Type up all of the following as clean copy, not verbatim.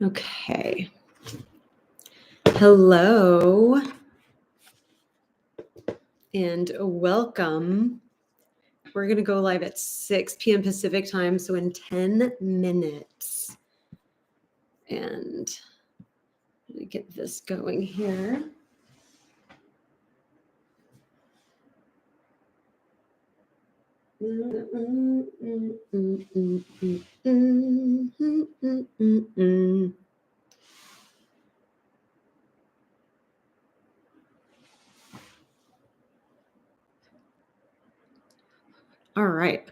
Okay. Hello and welcome. We're going to go live at 6 p.m. Pacific time, so in 10 minutes. And I'm going to get this going here. All right.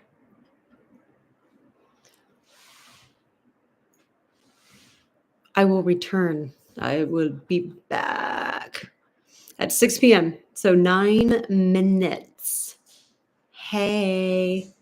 I will return. I will be back at 6 p.m. So 9 minutes. Hey.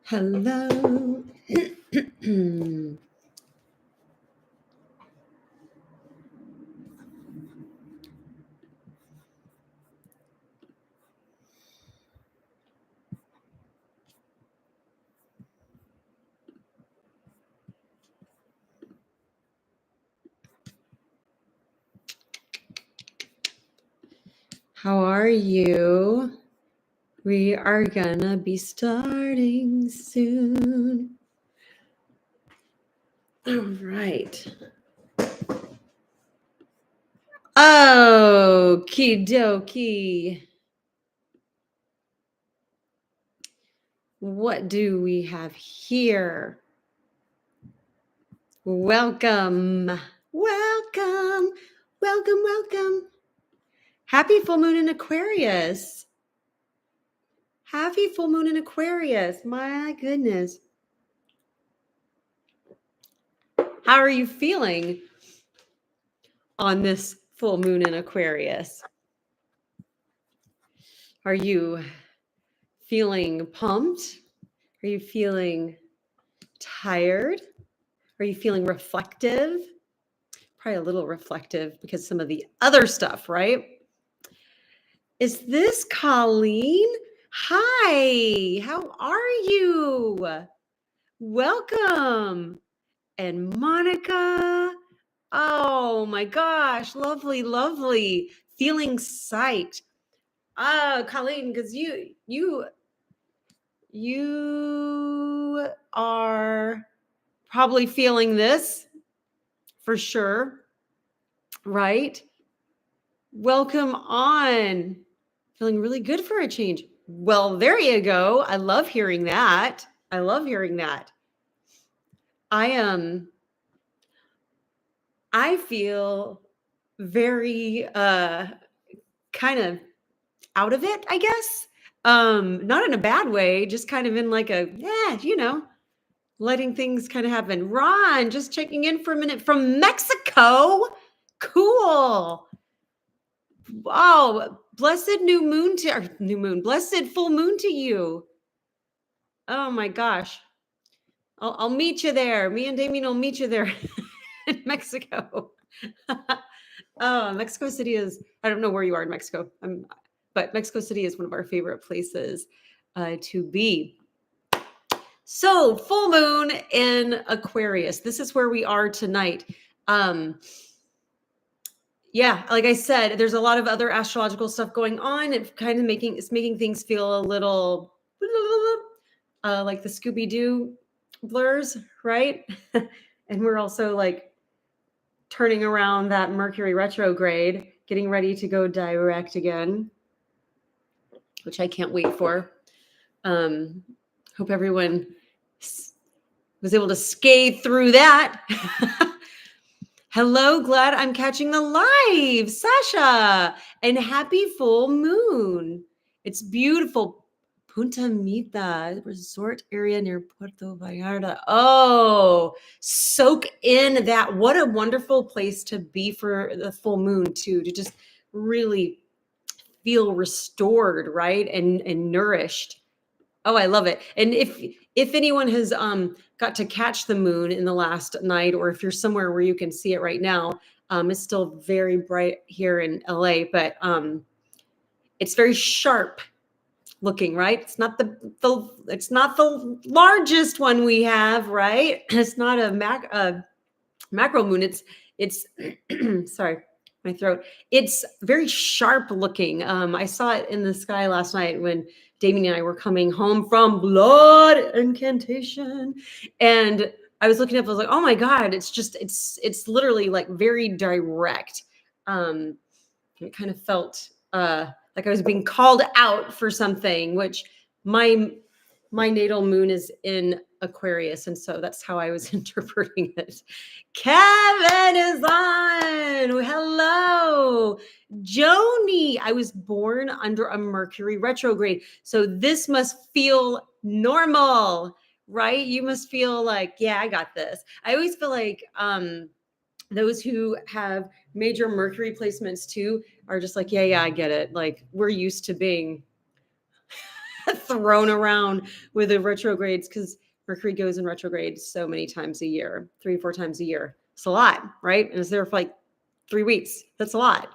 Hello. How are you? We are gonna be starting soon. All right. Okie dokie. What do we have here? Welcome. Welcome. Welcome. Welcome. Happy full moon in Aquarius. Happy full moon in Aquarius. My goodness. How are you feeling on this full moon in Aquarius? Are you feeling pumped? Are you feeling tired? Are you feeling reflective? Probably a little reflective because some of the other stuff, right? Is this Colleen? Hi, how are you? Welcome. And Monica. Oh my gosh, lovely, lovely. Feeling psyched. Colleen, because you are probably feeling this for sure, right? Welcome on. Feeling really good for a change. Well, there you go. I love hearing that. I love hearing that. I feel very kind of out of it, I guess. Not in a bad way, just kind of in like a, letting things kind of happen. Ron, just checking in for a minute from Mexico. Cool. Oh, blessed blessed full moon to you. Oh my gosh. I'll meet you there. Me and Damien will meet you there in Mexico. Mexico City is, I don't know where you are in Mexico, but Mexico City is one of our favorite places to be. So, full moon in Aquarius. This is where we are tonight. Yeah, like I said, there's a lot of other astrological stuff going on. It's kind of making things feel a little like the Scooby-Doo blurs, right? And we're also like turning around that Mercury retrograde, getting ready to go direct again, which I can't wait for. Hope everyone was able to scathe through that. Hello, glad I'm catching the live, Sasha, and happy full moon. It's beautiful. Punta Mita resort area near Puerto Vallarta. Oh, soak in that. What a wonderful place to be for the full moon too, to just really feel restored, right? And nourished. Oh, I love it. And if anyone has got to catch the moon in the last night, or if you're somewhere where you can see it right now, it's still very bright here in LA, but it's very sharp looking, right? It's not it's not the largest one we have, right? It's not a macro moon. It's sorry, my throat. It's very sharp looking. I saw it in the sky last night when Damien and I were coming home from blood incantation, and I was looking up. I was like, "Oh my god!" It's literally like very direct. It kind of felt like I was being called out for something, which my natal moon is in Aquarius, and so that's how I was interpreting it. Kevin is on. Hello, Joni. I was born under a Mercury retrograde, so this must feel normal, right? You must feel like, yeah, I got this. I always feel like those who have major Mercury placements too are just like, yeah, I get it. Like we're used to being thrown around with the retrogrades because Mercury goes in retrograde so many times a year, 3 or 4 times a year. It's a lot, right? And it's there for like 3 weeks. That's a lot.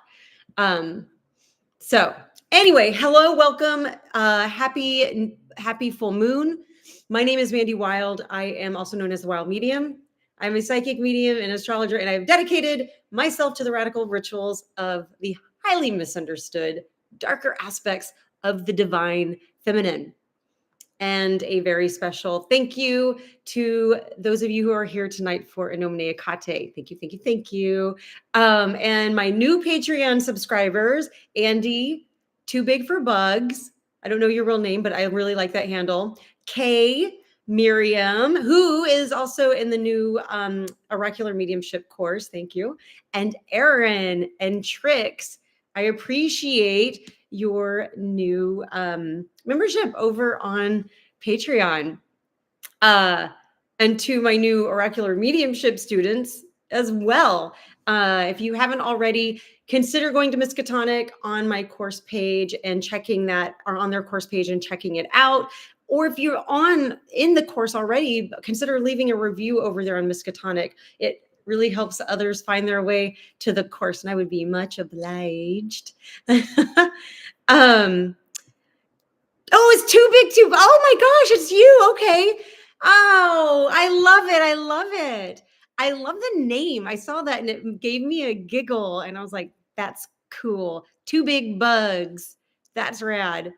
So anyway, hello, welcome. Happy full moon. My name is Mandy Wild. I am also known as the Wild Medium. I'm a psychic medium and astrologer, and I've dedicated myself to the radical rituals of the highly misunderstood, darker aspects of the divine feminine. And a very special thank you to those of you who are here tonight for Nomine Hekate. Thank you, thank you, thank you. And my new Patreon subscribers, Andy, Too Big for Bugs. I don't know your real name, but I really like that handle. Kay, Miriam, who is also in the new oracular mediumship course. Thank you. And Aaron and Trix. I appreciate your new membership over on Patreon. And to my new oracular mediumship students as well. If you haven't already, consider going to Miskatonic on my course page and checking that, or on their course page and checking it out. Or if you're in the course already, consider leaving a review over there on Miskatonic. It really helps others find their way to the course, and I would be much obliged. Oh, it's too big to. Oh my gosh, it's you. Okay. Oh, I love it. I love it. I love the name. I saw that and it gave me a giggle, and I was like, "That's cool." Two big bugs. That's rad.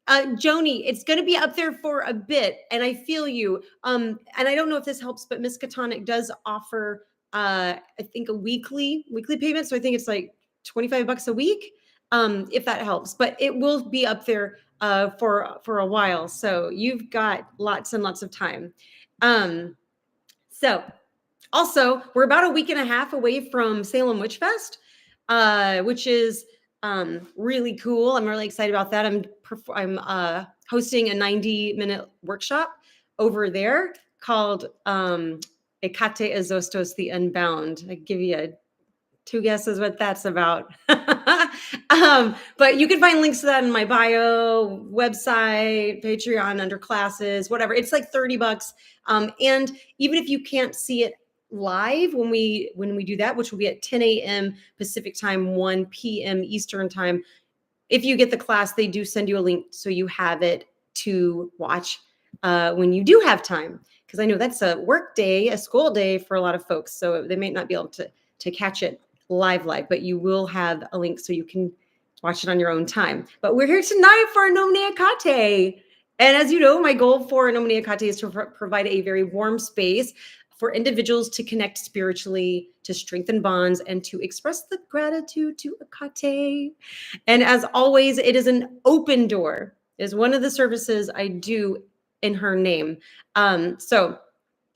Joni, it's going to be up there for a bit, and I feel you. And I don't know if this helps, but Miskatonic does offer, I think, a weekly payment. So I think it's like $25 a week, if that helps. But it will be up there for a while, so you've got lots and lots of time. So also, we're about a week and a half away from Salem Witch Fest, which is really cool. I'm really excited about that. I'm hosting a 90-minute workshop over there called Hekate Azostos, the Unbound. I give you 2 guesses what that's about. But you can find links to that in my bio, website, Patreon, under classes, whatever. It's like $30. And even if you can't see it live when we do that, which will be at 10 a.m. Pacific time, 1 p.m. Eastern time, if you get the class, they do send you a link so you have it to watch when you do have time. Because I know that's a work day, a school day for a lot of folks, so they may not be able to catch it live, but you will have a link so you can watch it on your own time. But we're here tonight for Nomine Hekate. And as you know, my goal for Nomine Hekate is to provide a very warm space for individuals to connect spiritually, to strengthen bonds, and to express the gratitude to Hekate. And as always, it is an open door. It is one of the services I do in her name. So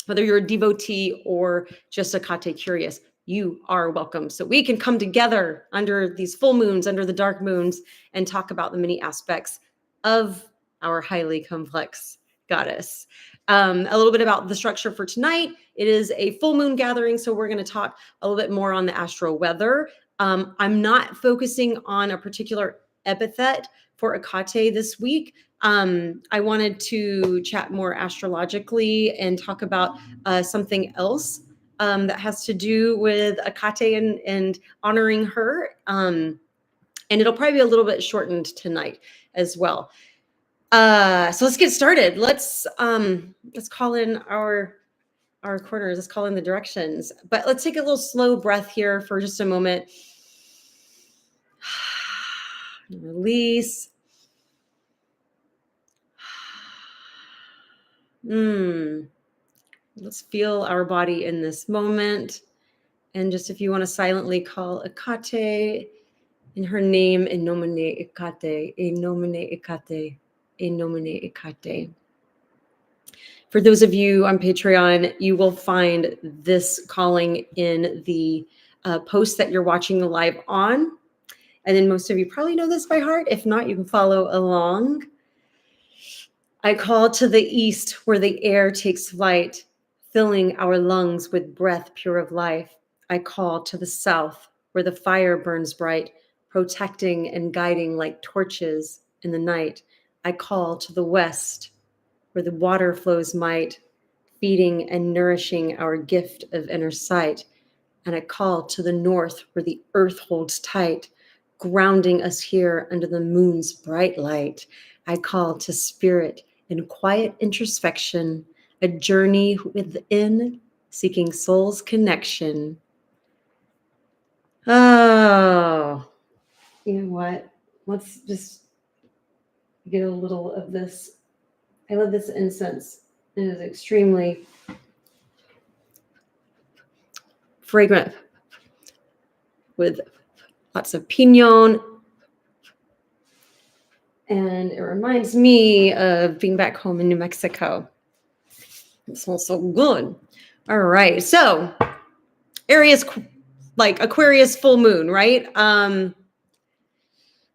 whether you're a devotee or just a Hekate curious, you are welcome. So we can come together under these full moons, under the dark moons, and talk about the many aspects of our highly complex goddess. A little bit about the structure for tonight. It is a full moon gathering, so we're going to talk a little bit more on the astro weather. I'm not focusing on a particular epithet for Hekate this week. I wanted to chat more astrologically and talk about something else that has to do with Hekate and honoring her. And it'll probably be a little bit shortened tonight as well. So let's get started. Let's call in our corners. Let's call in the directions. But let's take a little slow breath here for just a moment. Release. Let's feel our body in this moment. And just if you want to silently call Hekate in her name, in nomine Hekate, in nomine Hekate, in nomine Hekate. For those of you on Patreon, you will find this calling in the post that you're watching the live on. And then most of you probably know this by heart. If not, you can follow along. I call to the east where the air takes flight, filling our lungs with breath pure of life. I call to the south where the fire burns bright, protecting and guiding like torches in the night. I call to the west, where the water flows might, feeding and nourishing our gift of inner sight. And I call to the north, where the earth holds tight, grounding us here under the moon's bright light. I call to spirit in quiet introspection, a journey within, seeking soul's connection. Oh, you know what? Let's just get a little of this. I love this incense. It is extremely fragrant with lots of pinon. And it reminds me of being back home in New Mexico. It smells so good. All right. So Aries, like Aquarius full moon, right?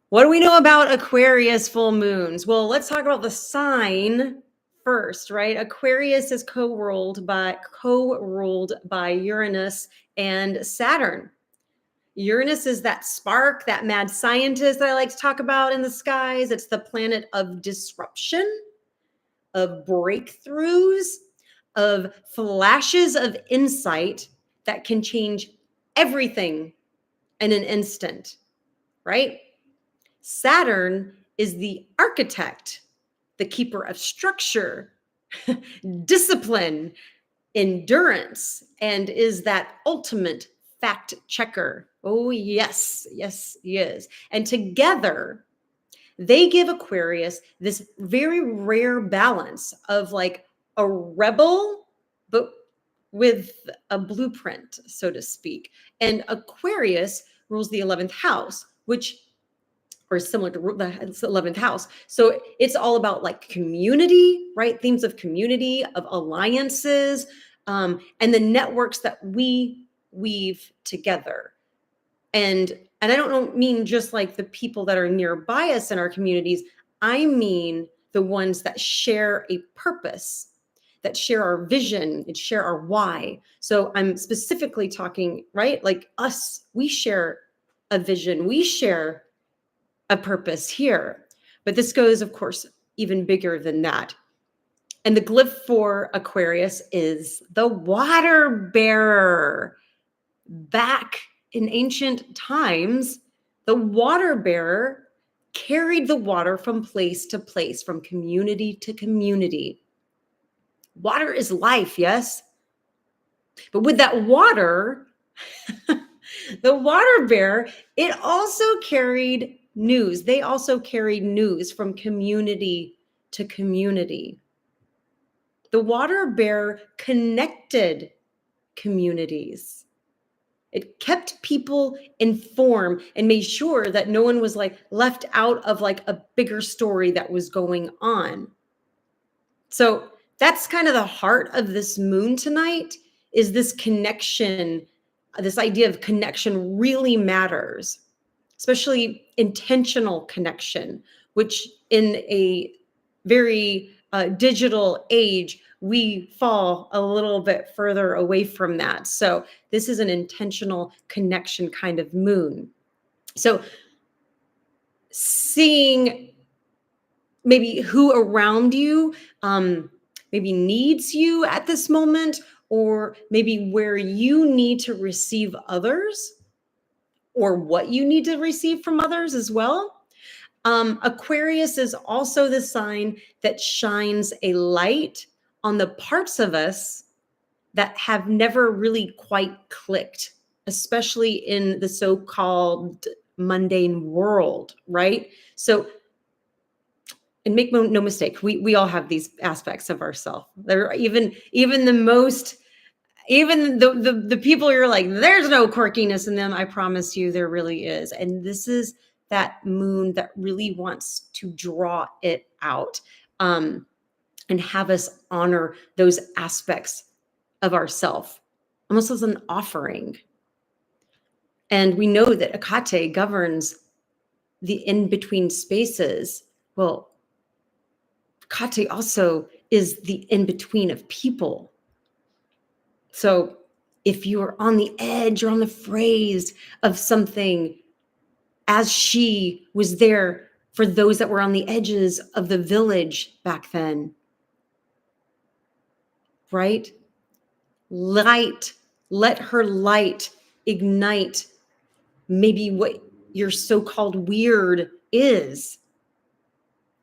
What do we know about Aquarius full moons? Well, let's talk about the sign first, right? Aquarius is co-ruled by Uranus and Saturn. Uranus is that spark, that mad scientist that I like to talk about in the skies. It's the planet of disruption, of breakthroughs, of flashes of insight that can change everything in an instant, right? Saturn is the architect, the keeper of structure, discipline, endurance, and is that ultimate fact checker. Oh, yes, yes, he is. And together, they give Aquarius this very rare balance of like a rebel, but with a blueprint, so to speak. And Aquarius rules the 11th house, which or similar to the 11th house. So it's all about like community, right? Themes of community, of alliances, and the networks that we weave together. And I don't mean just like the people that are nearby us in our communities. I mean the ones that share a purpose, that share our vision, and share our why. So I'm specifically talking, right? Like us, we share a vision, we share a purpose here. But this goes, of course, even bigger than that. And the glyph for Aquarius is the water bearer. Back in ancient times, the water bearer carried the water from place to place, from community to community. Water is life, yes? But with that water, the water bearer, it also carried news. They also carried news from community to community. The water bearer connected communities. It kept people informed and made sure that no one was like left out of like a bigger story that was going on. So that's kind of the heart of this moon tonight, is this connection. This idea of connection really matters, especially intentional connection, which in a very digital age, we fall a little bit further away from that. So this is an intentional connection kind of moon. So seeing maybe who around you maybe needs you at this moment, or maybe where you need to receive others, or what you need to receive from others as well. Aquarius is also the sign that shines a light on the parts of us that have never really quite clicked, especially in the so-called mundane world, right? So, and make no mistake, we all have these aspects of ourselves. There are even the most, even the people you're like, there's no quirkiness in them. I promise you, there really is. And this is that moon that really wants to draw it out, and have us honor those aspects of ourself, almost as an offering. And we know that Hekate governs the in-between spaces. Well, Hekate also is the in-between of people. So if you're on the edge or on the phrase of something, as she was there for those that were on the edges of the village back then, right? Light, let her light ignite maybe what your so-called weird is.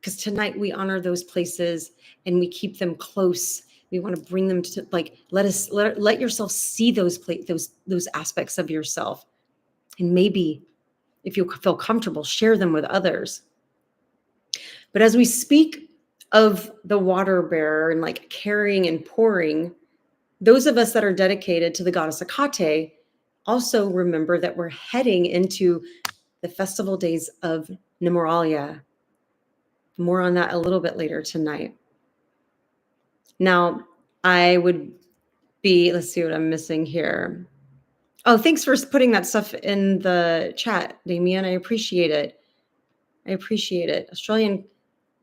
Because tonight we honor those places and we keep them close. We want to bring them to, like, let yourself see those aspects of yourself. And maybe if you feel comfortable, share them with others. But as we speak of the water bearer and like carrying and pouring, those of us that are dedicated to the goddess Hekate also remember that we're heading into the festival days of Nemoralia. More on that a little bit later tonight. Now, I would be, let's see what I'm missing here. Oh, thanks for putting that stuff in the chat, Damien. I appreciate it. Australian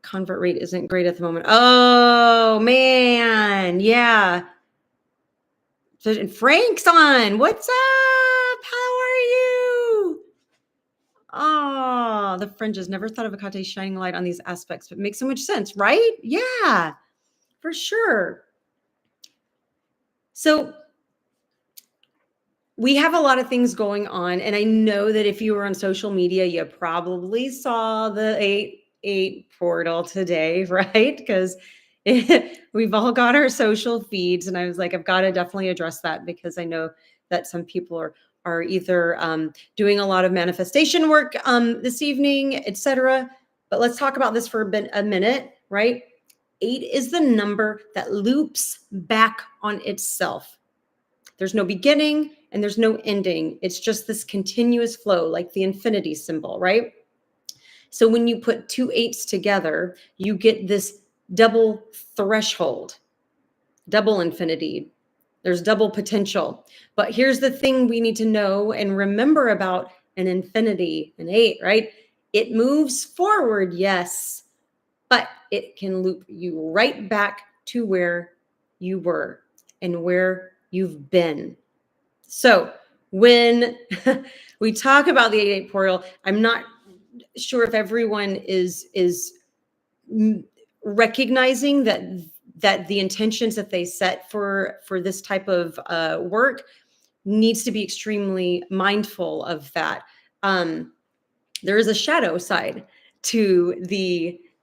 convert rate isn't great at the moment. Oh, man. Yeah. So Frank's on. What's up? How are you? Oh, the fringes. Never thought of Hekate shining light on these aspects, but makes so much sense, right? Yeah, for sure. So we have a lot of things going on. And I know that if you were on social media, you probably saw the 8/8 portal today, right? Because we've all got our social feeds. And I was like, I've got to definitely address that because I know that some people are either doing a lot of manifestation work this evening, etc. But let's talk about this for a minute, right? 8 is the number that loops back on itself. There's no beginning and there's no ending. It's just this continuous flow, like the infinity symbol, right? So when you put 2 8s together, you get this double threshold, double infinity. There's double potential. But here's the thing we need to know and remember about an infinity, an 8, right? It moves forward, yes, but it can loop you right back to where you were and where you've been. So when we talk about the 8/8 portal, I'm not sure if everyone is recognizing that the intentions that they set for this type of work needs to be extremely mindful of that. There is a shadow side to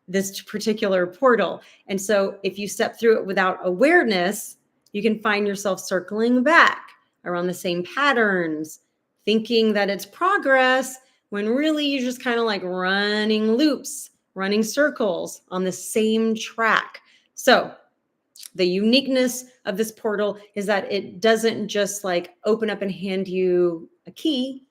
this particular portal. And so if you step through it without awareness, you can find yourself circling back around the same patterns, thinking that it's progress when really you're just kind of like running loops, running circles on the same track. So the uniqueness of this portal is that it doesn't just like open up and hand you a key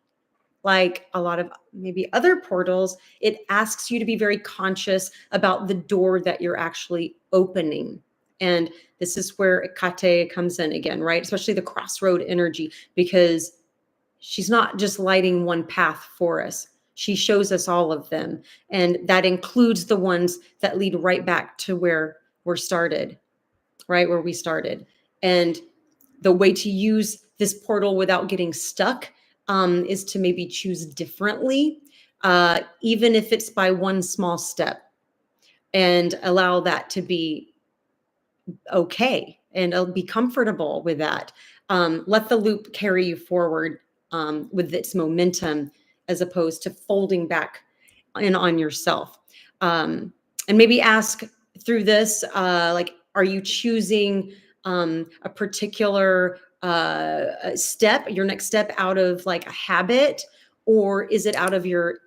like a lot of maybe other portals. It asks you to be very conscious about the door that you're actually opening. And this is where Hekate comes in again, right? Especially the crossroad energy, because she's not just lighting one path for us. She shows us all of them. And that includes the ones that lead right back to where we're started, right? Where we started. And the way to use this portal without getting stuck is to maybe choose differently, even if it's by one small step, and allow that to be okay and be comfortable with that. Let the loop carry you forward with its momentum as opposed to folding back in on yourself. And maybe ask through this, like, are you choosing a particular step, your next step out of like a habit, or is it out of your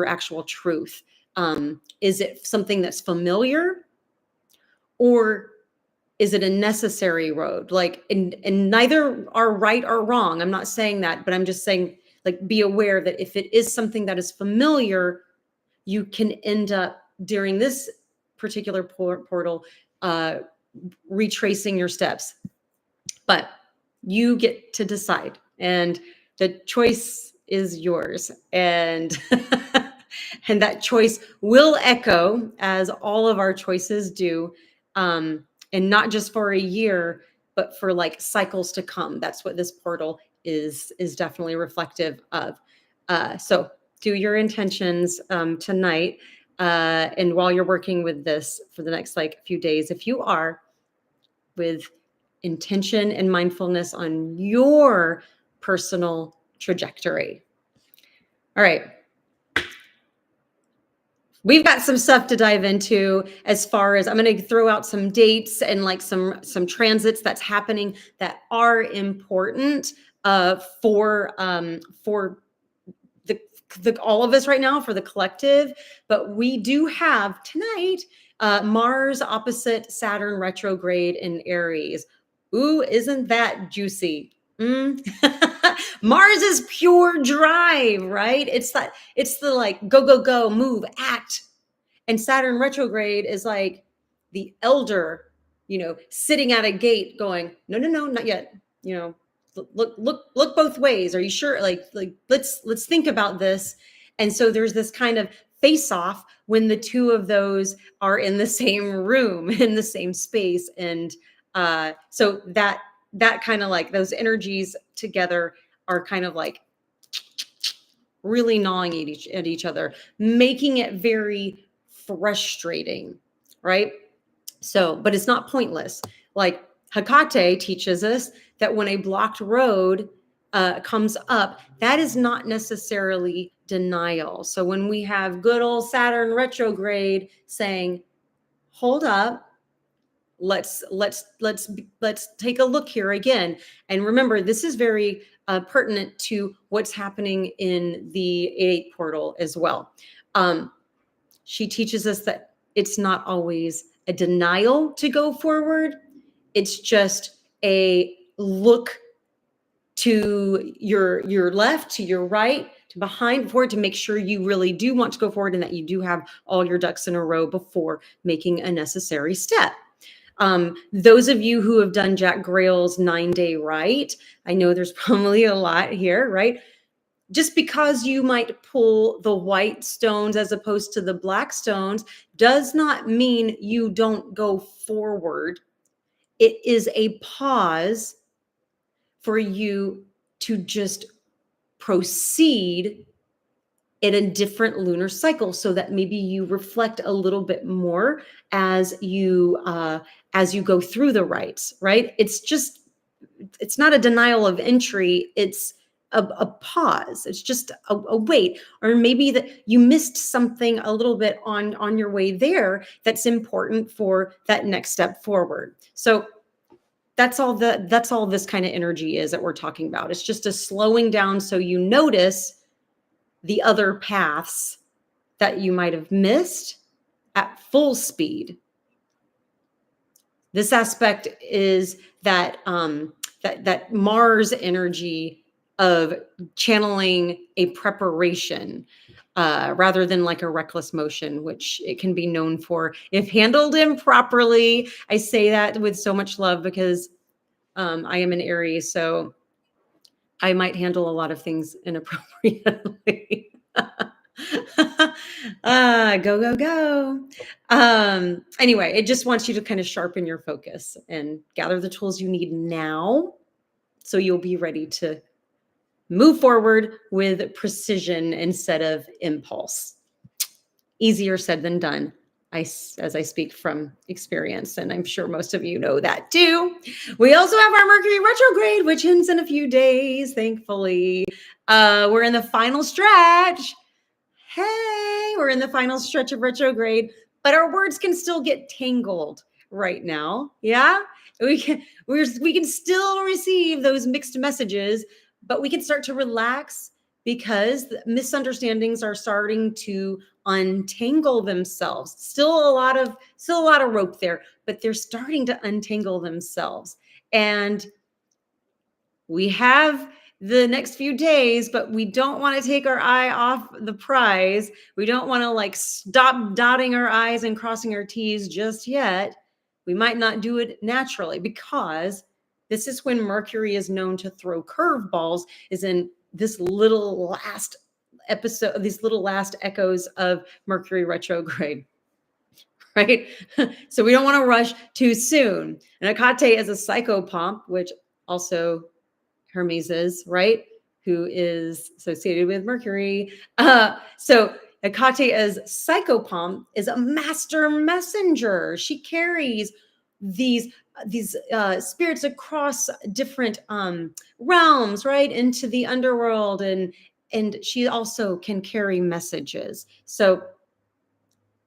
actual truth? Is it something that's familiar, or is it a necessary road? Like, and neither are right or wrong. I'm not saying that, but I'm just saying, like, be aware that if it is something that is familiar, you can end up during this particular portal retracing your steps. But you get to decide, and the choice is yours. And and that choice will echo, as all of our choices do, and not just for a year, but for like cycles to come. That's what this portal is definitely reflective of. So do your intentions tonight. And while you're working with this for the next like few days, if you are with intention and mindfulness on your personal trajectory. All right. We've got some stuff to dive into as far as I'm going to throw out some dates and like some transits that's happening that are important for the all of us right now, for the collective. But we do have tonight Mars opposite Saturn retrograde in Aries. Ooh, isn't that juicy? Mars is pure drive, right? It's the like go, go, go, move, act. And Saturn retrograde is like the elder, sitting at a gate going, no, no, no, not yet. Look both ways. Are you sure? Like let's think about this. And so there's this kind of face off when the two of those are in the same room, in the same space. And so that kind of like those energies together are kind of like really gnawing at each other, making it very frustrating, right? So, but it's not pointless. Like Hekate teaches us that when a blocked road comes up, that is not necessarily denial. So when we have good old Saturn retrograde saying, hold up, let's take a look here again. And remember, this is very pertinent to what's happening in the 8-8 portal as well. She teaches us that it's not always a denial to go forward. It's just a look to your left, to your right, to behind, forward, to make sure you really do want to go forward and that you do have all your ducks in a row before making a necessary step. Those of you who have done Jack Grail's 9-day rite, I know there's probably a lot here, right? Just because you might pull the white stones as opposed to the black stones does not mean you don't go forward. It is a pause for you to just proceed in a different lunar cycle so that maybe you reflect a little bit more as you go through the rites, right? It's not a denial of entry. It's a pause. It's just a wait, or maybe that you missed something a little bit on your way there that's important for that next step forward. So that's all this kind of energy is that we're talking about. It's just a slowing down so you notice the other paths that you might have missed at full speed. This aspect is that that Mars energy of channeling a preparation rather than like a reckless motion, which it can be known for if handled improperly. I say that with so much love because I am an Aries, so I might handle a lot of things inappropriately. Go, go, go. Anyway, it just wants you to kind of sharpen your focus and gather the tools you need now so you'll be ready to move forward with precision instead of impulse. Easier said than done, as I speak from experience, and I'm sure most of you know that too. We also have our Mercury retrograde, which ends in a few days, thankfully. We're in the final stretch. Hey, we're in the final stretch of retrograde, but our words can still get tangled right now. Yeah, we can still receive those mixed messages, but we can start to relax because the misunderstandings are starting to untangle themselves. Still a lot of rope there, but they're starting to untangle themselves. And we have the next few days, but we don't want to take our eye off the prize. We don't want to like stop dotting our I's and crossing our T's just yet. We might not do it naturally because this is when Mercury is known to throw curveballs, is in this little last episode, these little last echoes of Mercury retrograde. Right? So we don't want to rush too soon. And Hekate is a psychopomp, which also Hermes is, right? who is associated with Mercury. So Hekate as psychopomp is a master messenger. She carries these spirits across different realms, right, into the underworld, and she also can carry messages. So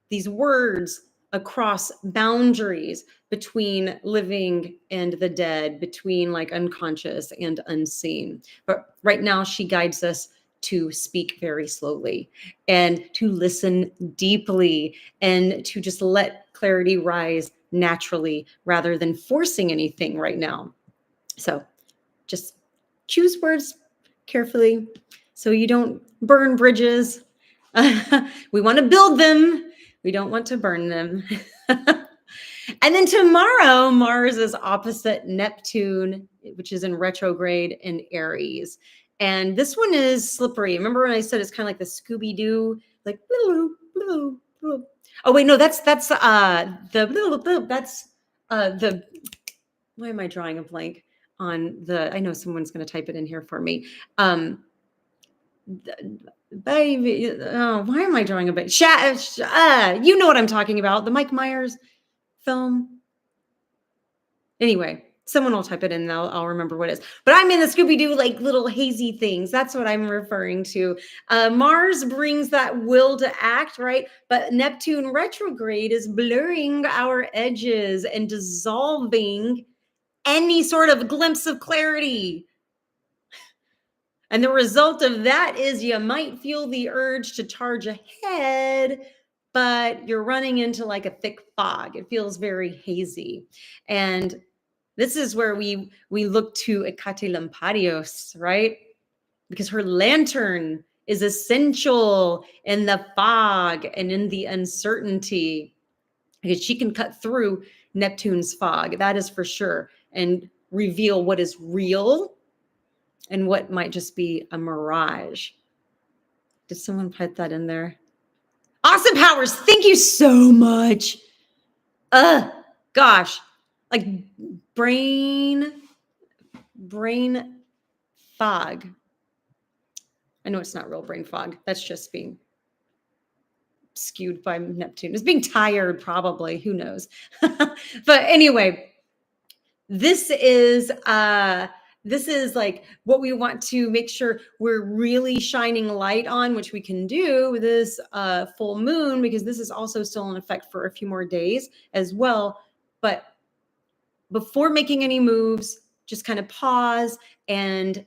these words across boundaries between living and the dead, between like unconscious and unseen. But right now, she guides us to speak very slowly and to listen deeply and to just let clarity rise naturally rather than forcing anything right now. So just choose words carefully so you don't burn bridges. We want to build them. We don't want to burn them. And then tomorrow, Mars is opposite Neptune, which is in retrograde in Aries. And this one is slippery. Remember when I said it's kind of like the Scooby-Doo, like blue, blue, blue. Oh wait, no, that's the why am I drawing a blank on the, I know someone's going to type it in here for me. Baby, oh, why am I drawing a blank? You know what I'm talking about. The Mike Myers film. Anyway, someone will type it in and I'll remember what it is. But I'm in the Scooby-Doo, like little hazy things. That's what I'm referring to. Mars brings that will to act, right? But Neptune retrograde is blurring our edges and dissolving any sort of glimpse of clarity. And the result of that is you might feel the urge to charge ahead, but you're running into like a thick fog. It feels very hazy. And this is where we look to Hekate Lampadios, right? Because her lantern is essential in the fog and in the uncertainty, because she can cut through Neptune's fog, that is for sure, and reveal what is real and what might just be a mirage. Did someone put that in there? Awesome Powers, thank you so much. Gosh, like brain fog. I know it's not real brain fog. That's just being skewed by Neptune. It's being tired, probably. Who knows? But anyway, this is like what we want to make sure we're really shining light on, which we can do with this full moon, because this is also still in effect for a few more days as well. But before making any moves, just kind of pause and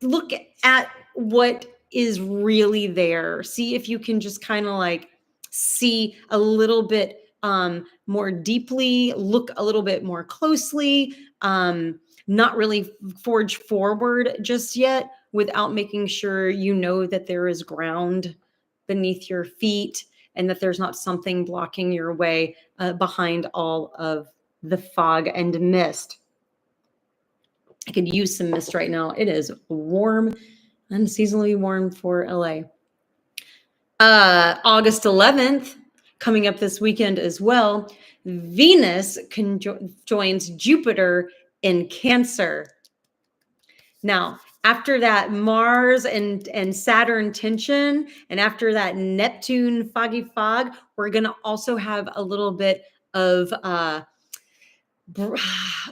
look at what is really there. See if you can just kind of like see a little bit more deeply, look a little bit more closely, not really forge forward just yet without making sure you know that there is ground beneath your feet and that there's not something blocking your way behind all of the fog and mist. I could use some mist right now. It is warm, unseasonably warm for LA. August 11th, coming up this weekend as well, Venus joins Jupiter in Cancer. Now, after that Mars and Saturn tension, and after that Neptune foggy fog, we're going to also have a little bit of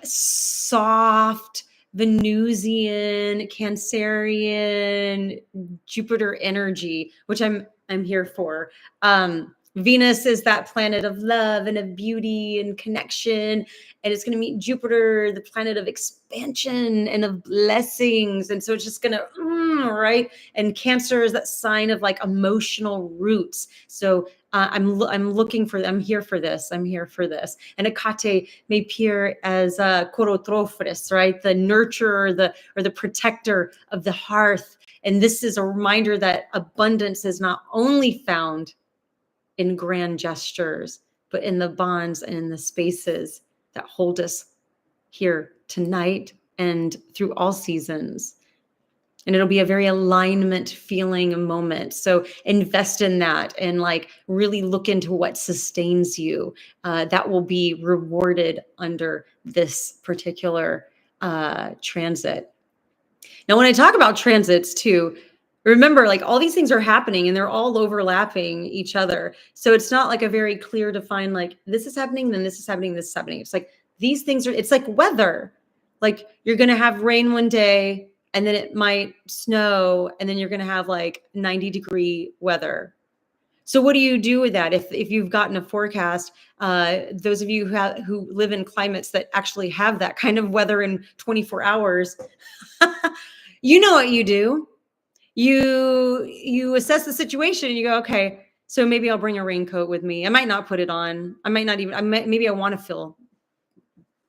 soft Venusian, Cancerian, Jupiter energy, which I'm here for. Venus is that planet of love and of beauty and connection, and it's going to meet Jupiter, the planet of expansion and of blessings. And so it's just going to, right? And Cancer is that sign of like emotional roots. So I'm here for this. I'm here for this. And Hekate may appear as Korotrophris, right? The nurturer, or the protector of the hearth. And this is a reminder that abundance is not only found in grand gestures, but in the bonds and in the spaces that hold us here tonight and through all seasons. And it'll be a very alignment feeling moment. So invest in that and like really look into what sustains you. That will be rewarded under this particular transit. Now, when I talk about transits too, remember, like all these things are happening and they're all overlapping each other. So it's not like a very clear defined, like this is happening, then this is happening, this is happening. It's like these things are, it's like weather. Like you're going to have rain one day and then it might snow and then you're going to have like 90-degree weather. So what do you do with that? If you've gotten a forecast, those of you who live in climates that actually have that kind of weather in 24 hours, you know what you do. You assess the situation and you go, okay, so maybe I'll bring a raincoat with me. I might not put it on. I might not even, maybe I want to feel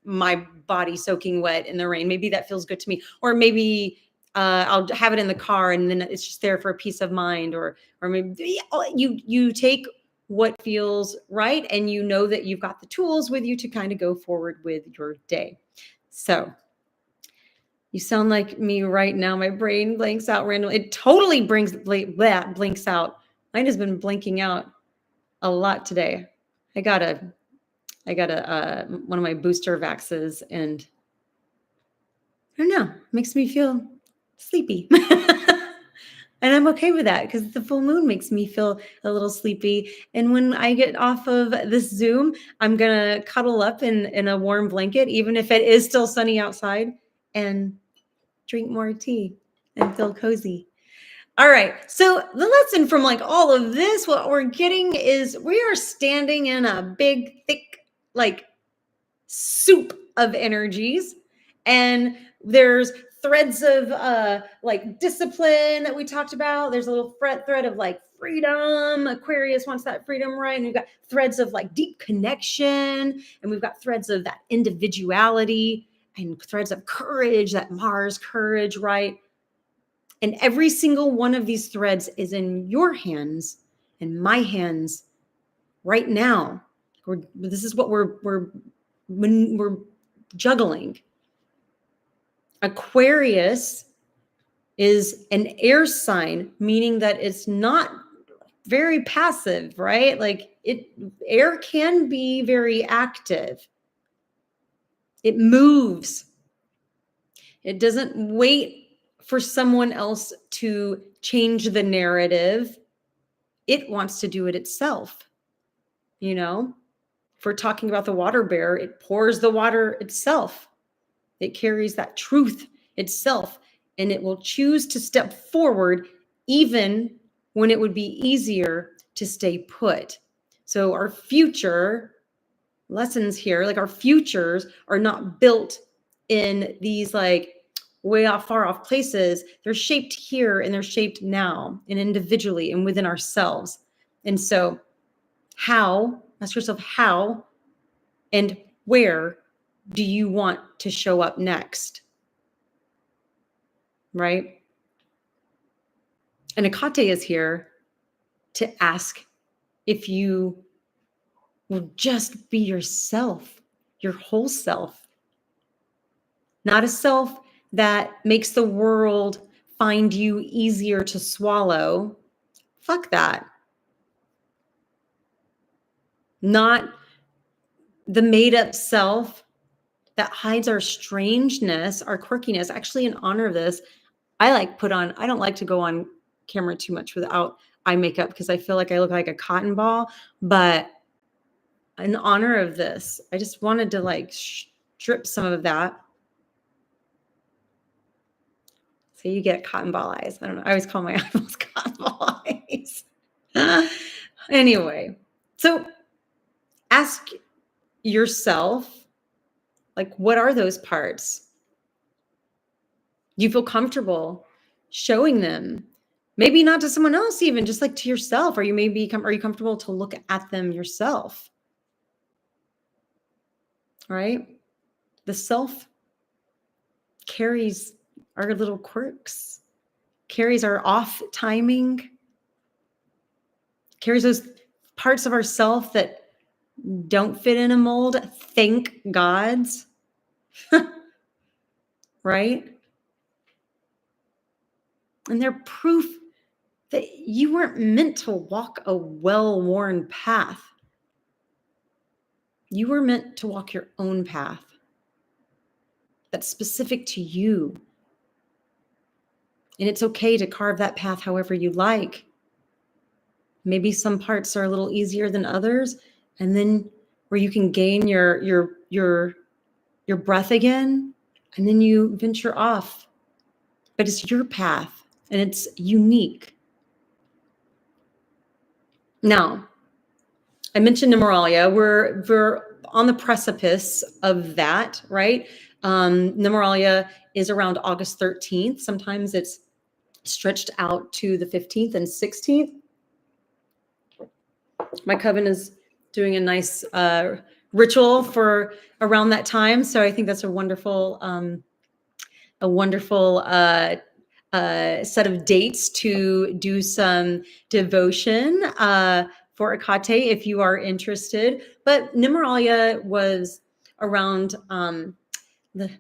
my body soaking wet in the rain. Maybe that feels good to me. Or maybe I'll have it in the car and then it's just there for a peace of mind. Or maybe you take what feels right and you know that you've got the tools with you to kind of go forward with your day. So you sound like me right now. My brain blanks out randomly. It totally blinks out. Mine has been blinking out a lot today. I got one of my booster vaxes and I don't know, makes me feel sleepy. And I'm okay with that because the full moon makes me feel a little sleepy. And when I get off of this Zoom, I'm going to cuddle up in a warm blanket, even if it is still sunny outside, and drink more tea and feel cozy. All right. So the lesson from like all of this, what we're getting is we are standing in a big, thick, like soup of energies. And there's threads of like discipline that we talked about. There's a little thread of like freedom. Aquarius wants that freedom, right? And we've got threads of like deep connection. And we've got threads of that individuality and threads of courage, that Mars courage, right? And every single one of these threads is in your hands and my hands right now. This is what we're juggling. Aquarius is an air sign, meaning that it's not very passive, right? Like air can be very active. It moves. It doesn't wait for someone else to change the narrative. It wants to do it itself. You know, if we're talking about the water bear, it pours the water itself. It carries that truth itself, and it will choose to step forward even when it would be easier to stay put. So our future lessons here, like our futures are not built in these like way off, far off places. They're shaped here and they're shaped now and individually and within ourselves. And so ask yourself how and where do you want to show up next? Right? And Hekate is here to ask if you will just be yourself, your whole self, not a self that makes the world find you easier to swallow. Fuck that. Not the made up self that hides our strangeness, our quirkiness. Actually, in honor of this, I don't like to go on camera too much without eye makeup because I feel like I look like a cotton ball. But in honor of this, I just wanted to like strip some of that. So you get cotton ball eyes. I don't know. I always call my eyeballs cotton ball eyes. Anyway, so ask yourself, like, what are those parts? You feel comfortable showing them? Maybe not to someone else, even just like to yourself. Or you are you comfortable to look at them yourself? Right? The self carries our little quirks, carries our off timing, carries those parts of ourself that don't fit in a mold. Thank gods. Right? And they're proof that you weren't meant to walk a well-worn path. You were meant to walk your own path that's specific to you. And it's okay to carve that path however you like. Maybe some parts are a little easier than others, and then where you can gain your breath again, and then you venture off. But it's your path, and it's unique. Now, I mentioned Numeralia. We're on the precipice of that, right? Numeralia is around August 13th. Sometimes it's stretched out to the 15th and 16th. My coven is doing a nice ritual for around that time, so I think that's a wonderful set of dates to do some devotion for Hekate if you are interested. But Numeralia was around the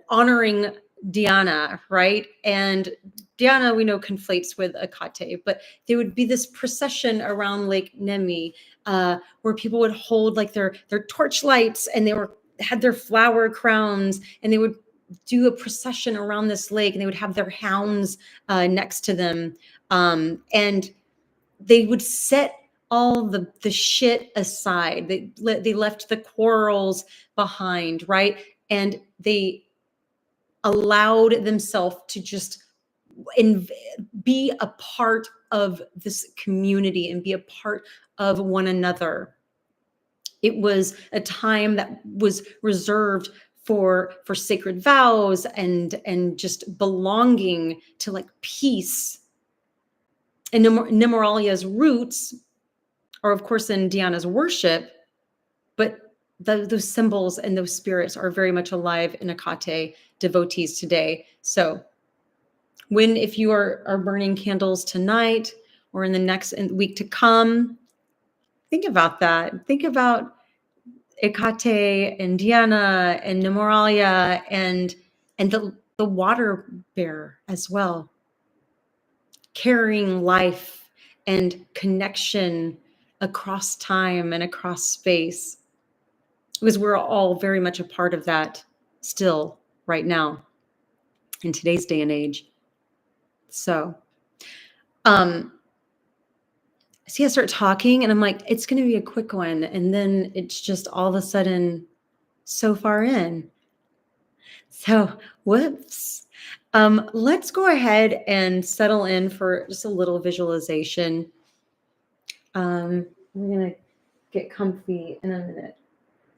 honoring Diana, right? And Diana, we know, conflates with Hekate, but there would be this procession around Lake Nemi where people would hold like their torch lights, and they had their flower crowns, and they would do a procession around this lake, and they would have their hounds next to them, and they would set all the shit aside. They left the quarrels behind, right? And they allowed themselves to just be a part of this community and be a part of one another. It was a time that was reserved for sacred vows and just belonging to like peace. And Numeralia's roots are, of course, in Diana's worship, but those symbols and those spirits are very much alive in Hekate devotees today. So if you are burning candles tonight or in the next week to come, think about that. Think about Hekate and Diana and Numeralia and the water bearer as well, carrying life and connection across time and across space, because we're all very much a part of that still right now in today's day and age. So see, I start talking and I'm like, it's going to be a quick one, and then it's just all of a sudden so far in. So whoops. Let's go ahead and settle in for just a little visualization. We're going to get comfy in a minute.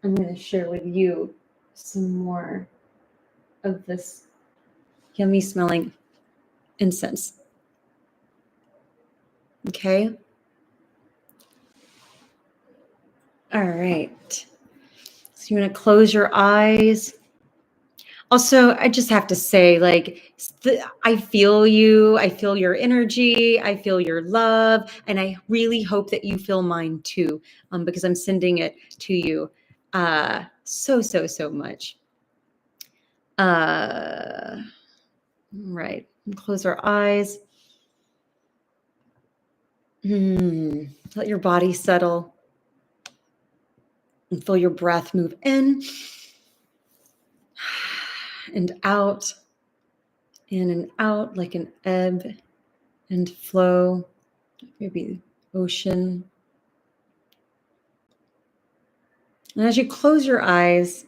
I'm going to share with you some more of this yummy smelling incense. Okay. All right. So you want to close your eyes. Also, I just have to say, like, I feel you. I feel your energy. I feel your love. And I really hope that you feel mine too, because I'm sending it to you so much. Right. Close our eyes. Let your body settle. And feel your breath move in and out, in and out, like an ebb and flow, maybe ocean. And as you close your eyes,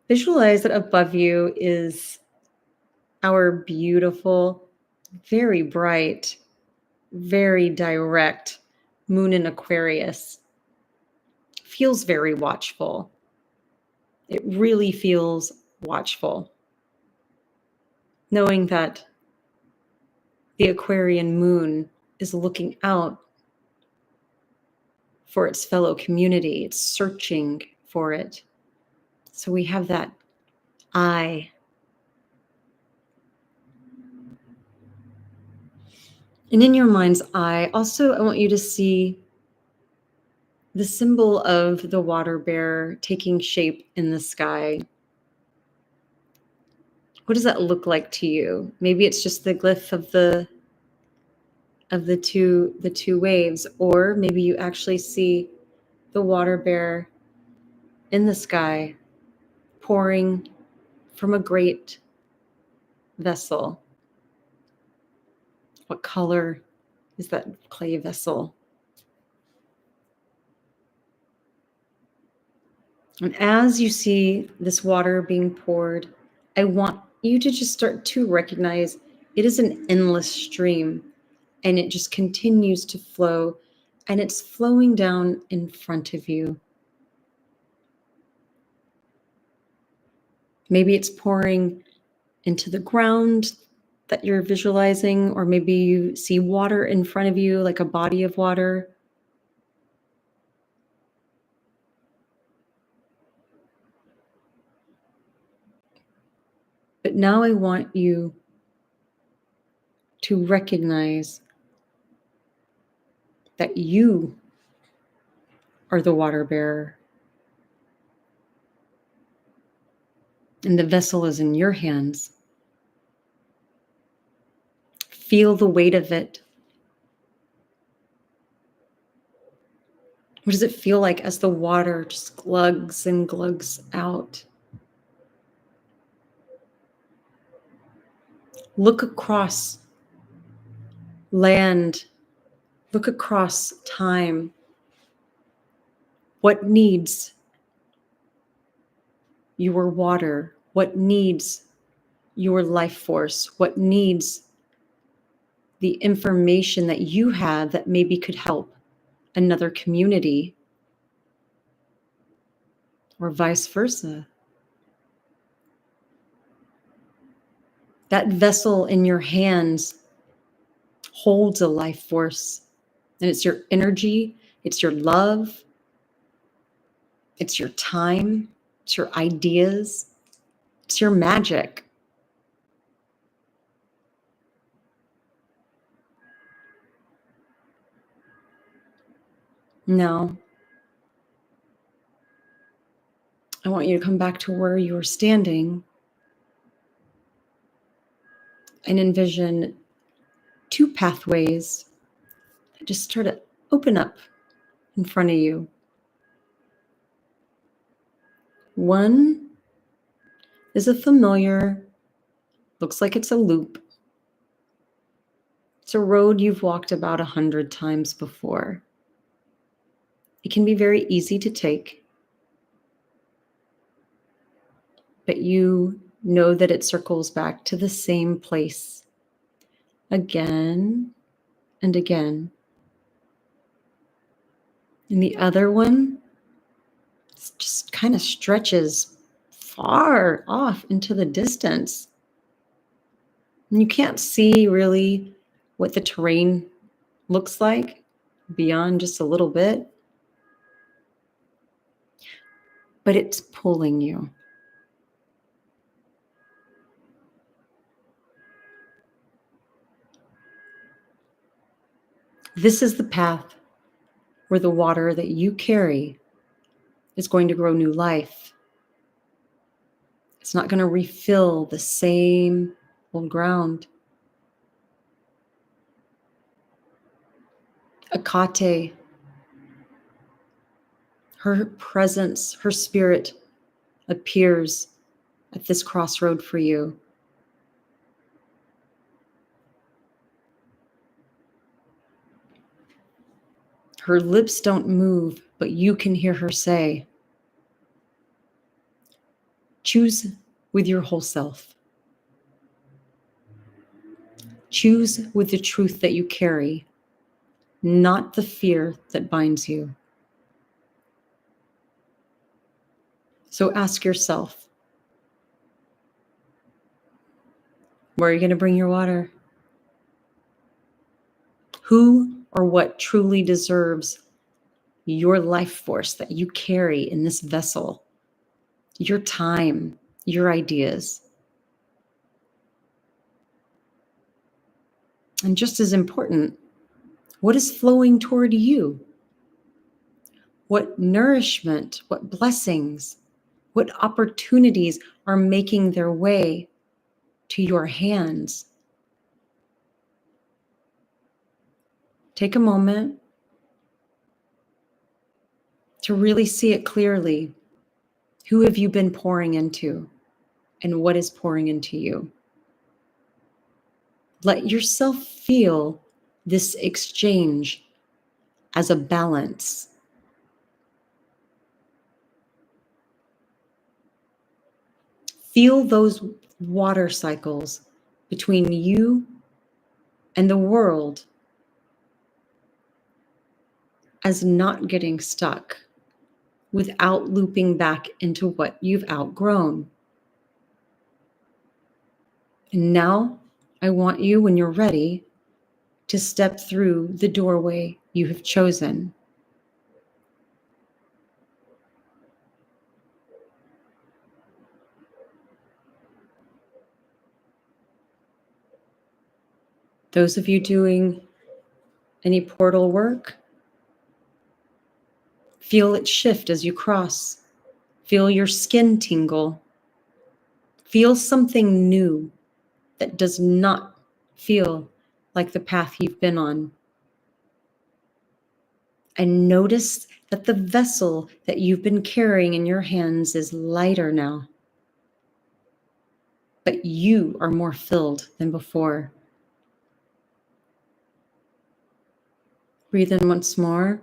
visualize that above you is our beautiful, very bright, very direct moon in Aquarius. Feels very watchful. It really feels watchful. Knowing that the Aquarian moon is looking out for its fellow community. It's searching for it. So we have that eye. And in your mind's eye, also, I want you to see the symbol of the water bear taking shape in the sky. What does that look like to you? Maybe it's just the glyph of the two waves, or maybe you actually see the water bear in the sky pouring from a great vessel? What color is that clay vessel? And as you see this water being poured, I want you to just start to recognize it is an endless stream and it just continues to flow and it's flowing down in front of you. Maybe it's pouring into the ground that you're visualizing, or maybe you see water in front of you, like a body of water. But now I want you to recognize that you are the water bearer. And the vessel is in your hands. Feel the weight of it. What does it feel like as the water just glugs and glugs out? Look across land. Look across time. What needs your water? What needs your life force? What needs the information that you have that maybe could help another community, or vice versa? That vessel in your hands holds a life force, and it's your energy, it's your love, it's your time, it's your ideas, it's your magic. Now, I want you to come back to where you were standing and envision two pathways that just start to open up in front of you. One is a familiar, looks like it's a loop. It's a road you've walked about 100 times before. It can be very easy to take, but you know that it circles back to the same place again and again. And the other one just kind of stretches far off into the distance. And you can't see really what the terrain looks like beyond just a little bit, but it's pulling you. This is the path where the water that you carry is going to grow new life. It's not going to refill the same old ground. Hekate, her presence, her spirit appears at this crossroad for you. Her lips don't move, but you can hear her say, choose with your whole self. Choose with the truth that you carry, not the fear that binds you. So ask yourself, where are you going to bring your water? Who or what truly deserves your life force that you carry in this vessel? Your time, your ideas. And just as important, what is flowing toward you? What nourishment, what blessings, what opportunities are making their way to your hands? Take a moment to really see it clearly. Who have you been pouring into, and what is pouring into you? Let yourself feel this exchange as a balance. Feel those water cycles between you and the world as not getting stuck without looping back into what you've outgrown. And now I want you, when you're ready, to step through the doorway you have chosen. Those of you doing any portal work, feel it shift as you cross. Feel your skin tingle. Feel something new that does not feel like the path you've been on. And notice that the vessel that you've been carrying in your hands is lighter now. But you are more filled than before. Breathe in once more.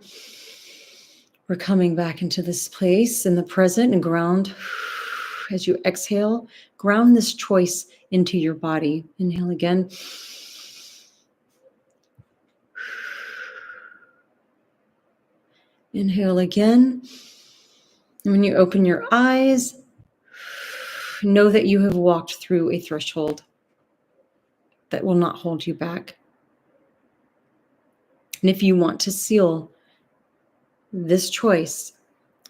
We're coming back into this place in the present and ground. As you exhale, ground this choice into your body. Inhale again. Inhale again. And when you open your eyes, know that you have walked through a threshold that will not hold you back. And if you want to seal this choice,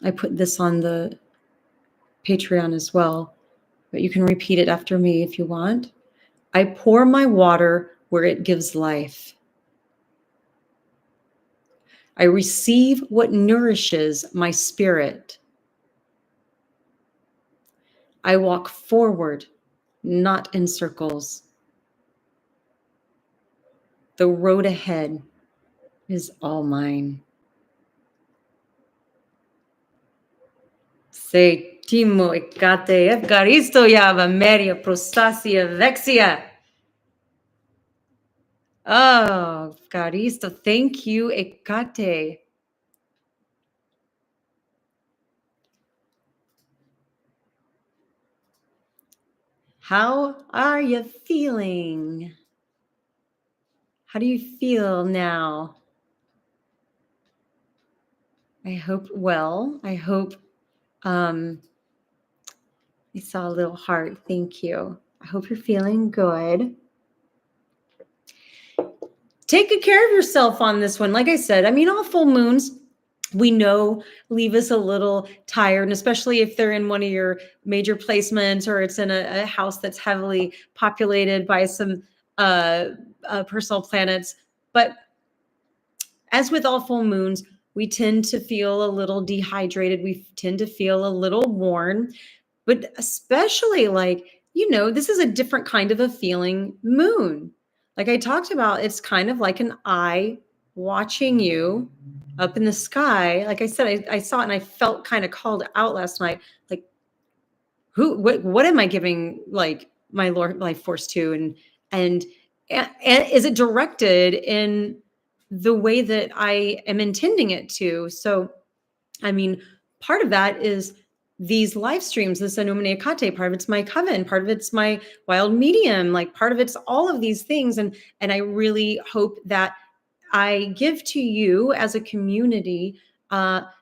I put this on the Patreon as well, but you can repeat it after me if you want. I pour my water where it gives life. I receive what nourishes my spirit. I walk forward, not in circles. The road ahead is all mine. Say, Timo Hekate, Evgaristo Yava, Maria, Prostasia, Vexia. Oh, Evgaristo, thank you, Hekate. How are you feeling? How do you feel now? I hope well. I hope I saw a little heart. Thank you. I hope you're feeling good. Take good care of yourself on this one. Like I said, I mean, all full moons, we know, leave us a little tired, and especially if they're in one of your major placements or it's in a house that's heavily populated by some personal planets. But as with all full moons, we tend to feel a little dehydrated. We tend to feel a little worn, but especially this is a different kind of a feeling moon. Like I talked about, it's kind of like an eye watching you up in the sky. Like I said, I saw it and I felt kind of called out last night. Like, what am I giving like my Lord life force to? And is it directed in the way that I am intending it to? So, I mean, part of that is these live streams, this Nomine Hekate, part of it's my coven, part of it's my wild medium, like part of it's all of these things. And I really hope that I give to you as a community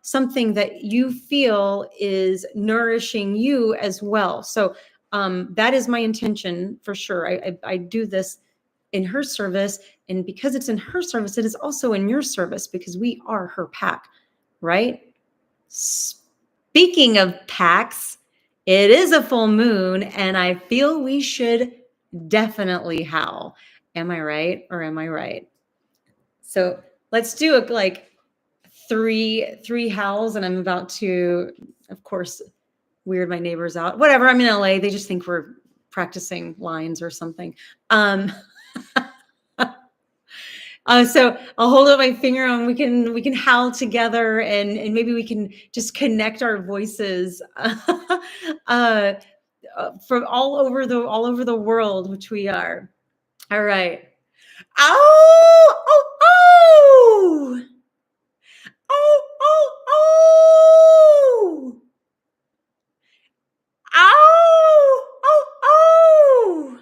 something that you feel is nourishing you as well. So that is my intention for sure. I do this in her service. And because it's in her service, it is also in your service because we are her pack, right? Speaking of packs, it is a full moon and I feel we should definitely howl. Am I right or am I right? So let's do like three howls, and I'm about to, of course, weird my neighbors out. Whatever, I'm in LA. They just think we're practicing lines or something. So I'll hold up my finger and we can howl together, and maybe we can just connect our voices from all over the world, which we are. All right. Oh, oh, oh. Oh, oh, oh. Oh, oh, oh.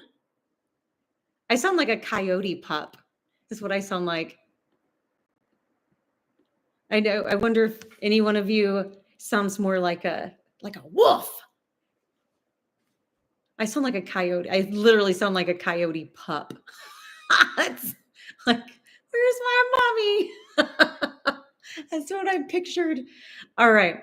I sound like a coyote pup. Is what I sound like. I know. I wonder if any one of you sounds more like a wolf. I sound like a coyote. I literally sound like a coyote pup. It's like, where's my mommy? That's what I pictured. All right.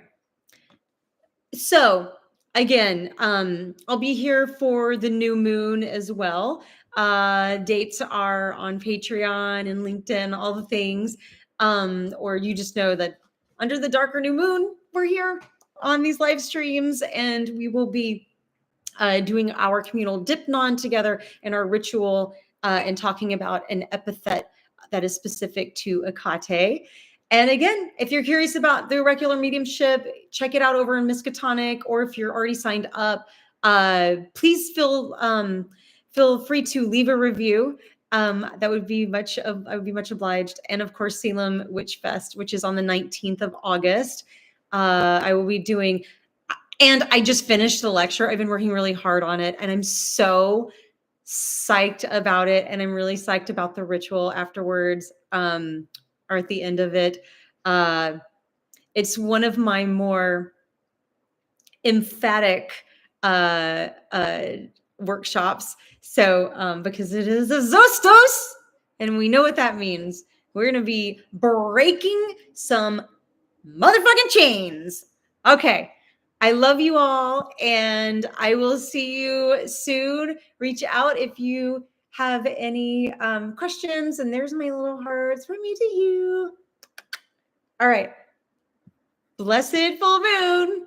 So again, I'll be here for the new moon as well. Dates are on Patreon and LinkedIn, all the things. Or you just know that under the darker new moon, we're here on these live streams, and we will be doing our communal dipnon together in our ritual and talking about an epithet that is specific to Hekate. And again, if you're curious about the irregular mediumship, check it out over in Miskatonic, or if you're already signed up, please feel free to leave a review. That would be I would be much obliged. And of course, Salem Witch Fest, which is on the 19th of August. I will be doing, and I just finished the lecture. I've been working really hard on it, and I'm so psyched about it. And I'm really psyched about the ritual afterwards, or at the end of it. It's one of my more emphatic workshops. So, because it is a Zostas, and we know what that means. We're going to be breaking some motherfucking chains. Okay. I love you all, and I will see you soon. Reach out if you have any questions, and there's my little hearts from me to you. All right. Blessed full moon.